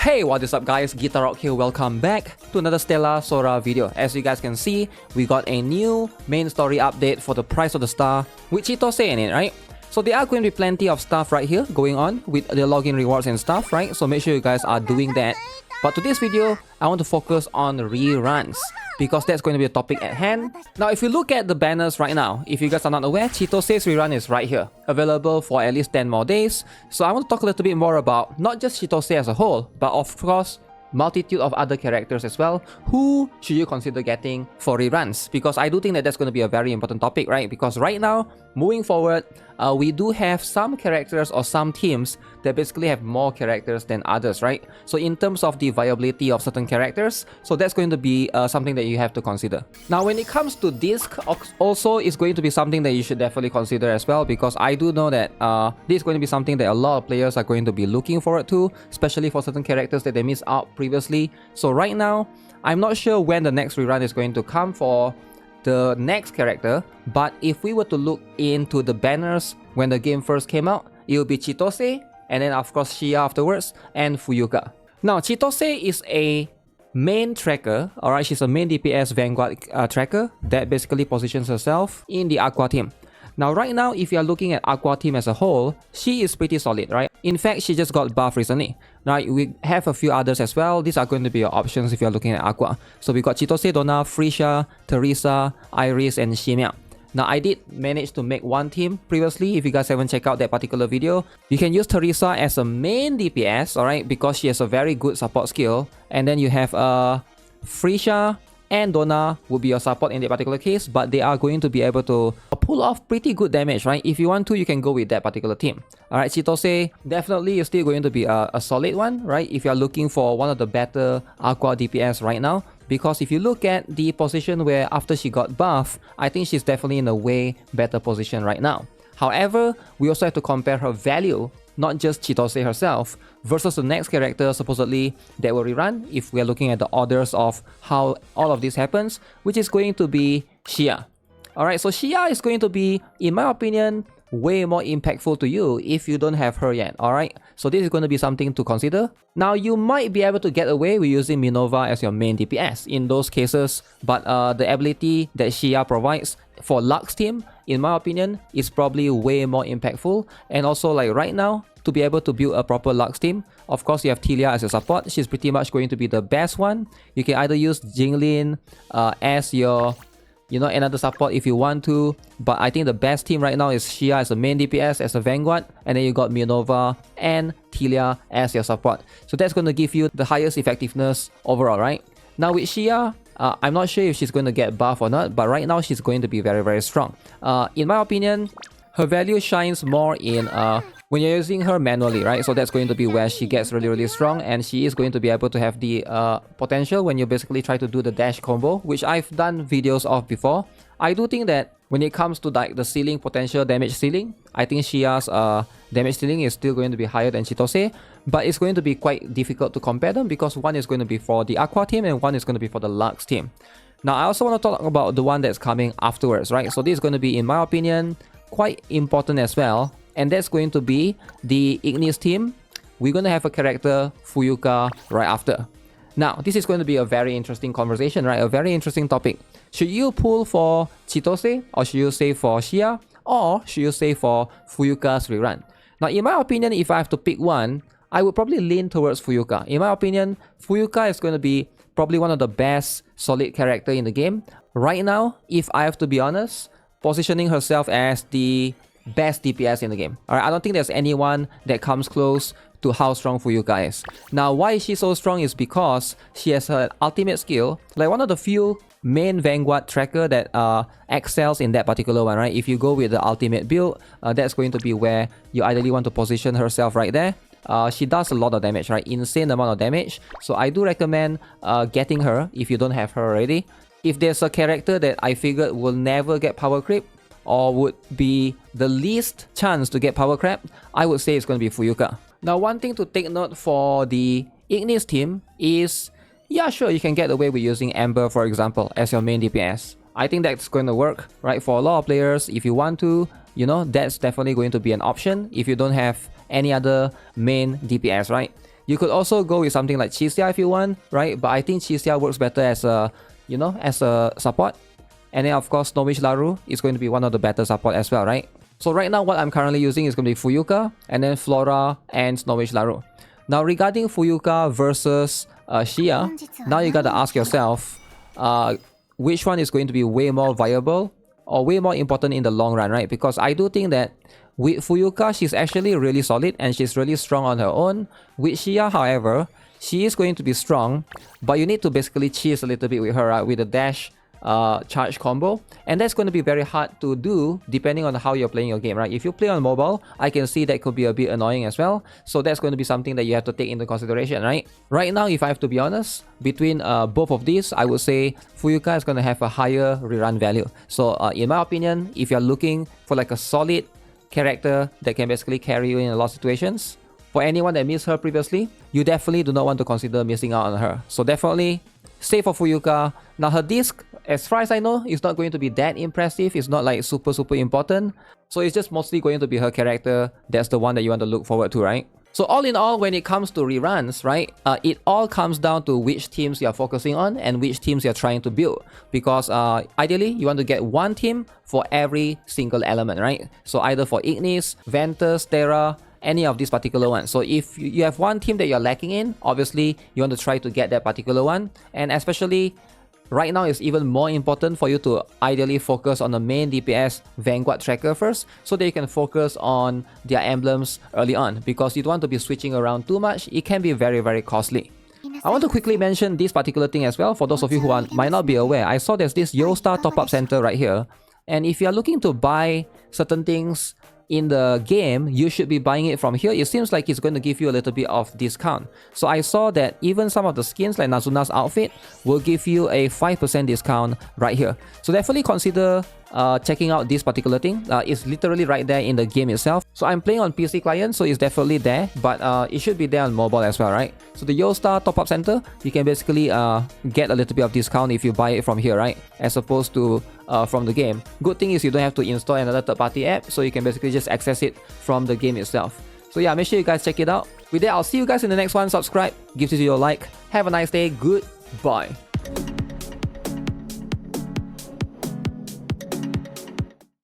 Hey, what is up guys, GuitarRock here, welcome back to another Stella Sora video. As you guys can see, we got a new main story update for the Price of the Star with Chitose in it, right? So there are going to be plenty of stuff right here going on with the login rewards and stuff, right? So make sure you guys are doing that. But today's video, I want to focus on reruns, because that's going to be a topic at hand. Now, if you look at the banners right now, if you guys are not aware, Chitose's rerun is right here, available for at least 10 more days. So I want to talk a little bit more about not just Chitose as a whole, but of course, multitude of other characters as well. Who should you consider getting for reruns? Because I do think that that's going to be a very important topic, right? Because right now, moving forward, we do have some characters or some teams that basically have more characters than others, right? So in terms of the viability of certain characters, so that's going to be something that you have to consider. Now, when it comes to disc, also is going to be something that you should definitely consider as well, because I do know that this is going to be something that a lot of players are going to be looking forward to, especially for certain characters that they missed out previously. So right now, I'm not sure when the next rerun is going to come for the next character, but if we were to look into the banners when the game first came out, it will be Chitose, and then of course Shia afterwards, and Fuyuka. Now, Chitose is a main tracker, alright, she's a main DPS Vanguard tracker that basically positions herself in the Aqua team. Now, right now, if you are looking at Aqua team as a whole, she is pretty solid, right? In fact, she just got buffed recently. Right, we have a few others as well. These are going to be your options if you're looking at Aqua. So we got Chitose, Donna, Frisha, Teresa, Iris, and Shia. Now, I did manage to make one team previously. If you guys haven't checked out that particular video, you can use Teresa as a main DPS, alright, because she has a very good support skill. And then you have Frisha and Donna would be your support in that particular case, but they are going to be able to pull off pretty good damage, right? If you want to, you can go with that particular team. Alright, Chitose definitely is still going to be a solid one, right? If you're looking for one of the better Aqua DPS right now, because if you look at the position where after she got buffed, I think she's definitely in a way better position right now. However, we also have to compare her value, not just Chitose herself, versus the next character supposedly that will rerun if we are looking at the orders of how all of this happens, which is going to be Shia. Alright, so Shia is going to be, in my opinion, way more impactful to you if you don't have her yet, alright? So this is going to be something to consider. Now, you might be able to get away with using Minova as your main DPS in those cases, but the ability that Shia provides for Lux team, in my opinion, is probably way more impactful. And also, like right now, to be able to build a proper Lux team, of course, you have Tilia as your support. She's pretty much going to be the best one. You can either use Jinglin as your, another support if you want to. But I think the best team right now is Shia as a main DPS, as a Vanguard. And then you got Minova and Tilia as your support. So that's going to give you the highest effectiveness overall, right? Now with Shia, I'm not sure if she's going to get buff or not, but right now she's going to be very, very strong. In my opinion, her value shines more in when you're using her manually, right? So that's going to be where she gets really, really strong, and she is going to be able to have the potential when you basically try to do the dash combo, which I've done videos of before. I do think that when it comes to like the ceiling potential, damage ceiling, I think Shia's damage ceiling is still going to be higher than Chitose, but it's going to be quite difficult to compare them because one is going to be for the Aqua team and one is going to be for the Lux team. Now, I also want to talk about the one that's coming afterwards, right? So this is going to be, in my opinion, quite important as well, and that's going to be the Ignis team. We're going to have a character, Fuyuka, right after. Now, this is going to be a very interesting conversation, right? A very interesting topic. Should you pull for Chitose, or should you save for Shia, or should you save for Fuyuka's rerun? Now, in my opinion, if I have to pick one, I would probably lean towards Fuyuka. In my opinion, Fuyuka is going to be probably one of the best solid character in the game. Right now, if I have to be honest, positioning herself as the best DPS in the game. Alright, I don't think there's anyone that comes close to how strong Fuyuka is. Now, why is she so strong is because she has her ultimate skill, like one of the few main Vanguard tracker that excels in that particular one, right? If you go with the ultimate build, that's going to be where you ideally want to position herself right there. She does a lot of damage, right? Insane amount of damage. So I do recommend getting her if you don't have her already. If there's a character that I figured will never get power creep, or would be the least chance to get power creep, I would say it's going to be Fuyuka. Now, one thing to take note for the Ignis team is, yeah, sure, you can get away with using Amber, for example, as your main DPS. I think that's going to work, right? For a lot of players, if you want to, that's definitely going to be an option if you don't have any other main DPS, right? You could also go with something like Chia if you want, right? But I think Chia works better as a, you know, as a support. And then of course, Snowish Laru is going to be one of the better support as well, right? So right now, what I'm currently using is going to be Fuyuka, and then Flora and Snowish Laru. Now regarding Fuyuka versus Shia, now you gotta ask yourself, which one is going to be way more viable or way more important in the long run, right? Because I do think that with Fuyuka, she's actually really solid and she's really strong on her own. With Shia, however, she is going to be strong, but you need to basically cheese a little bit with her, right? With the dash charge combo, and that's going to be very hard to do depending on how you're playing your game, right? If you play on mobile, I can see that could be a bit annoying as well, so that's going to be something that you have to take into consideration, right? Right now, if I have to be honest, between both of these, I would say Fuyuka is going to have a higher rerun value. So in my opinion, if you're looking for like a solid character that can basically carry you in a lot of situations, for anyone that missed her previously, you definitely do not want to consider missing out on her. So definitely stay for Fuyuka. Now her disc, as far as I know, is not going to be that impressive. It's not like super important. So it's just mostly going to be her character. That's the one that you want to look forward to, right? So all in all, when it comes to reruns, right, it all comes down to which teams you're focusing on and which teams you're trying to build. Because ideally, you want to get one team for every single element, right? So either for Ignis, Ventus, Terra, any of these particular ones. So if you have one team that you're lacking in, obviously you want to try to get that particular one. And especially right now, it's even more important for you to ideally focus on the main DPS Vanguard tracker first, so that you can focus on their emblems early on, because you don't want to be switching around too much. It can be very costly. I want to quickly mention this particular thing as well for those of you who might not be aware. I saw there's this Yostar top-up center right here, and if you're looking to buy certain things in the game, you should be buying it from here. It seems like it's going to give you a little bit of discount. So I saw that even some of the skins like Nazuna's outfit will give you a 5% discount right here. So definitely consider checking out this particular thing. It's literally right there in the game itself. So I'm playing on PC client, so it's definitely there, but it should be there on mobile as well, right? So the Yostar top-up center, you can basically get a little bit of discount if you buy it from here, right? As opposed to from the game. Good thing is you don't have to install another third-party app, so you can basically just access it from the game itself. So yeah, make sure you guys check it out. With that, I'll see you guys in the next one. Subscribe, give this video a like. Have a nice day. Goodbye.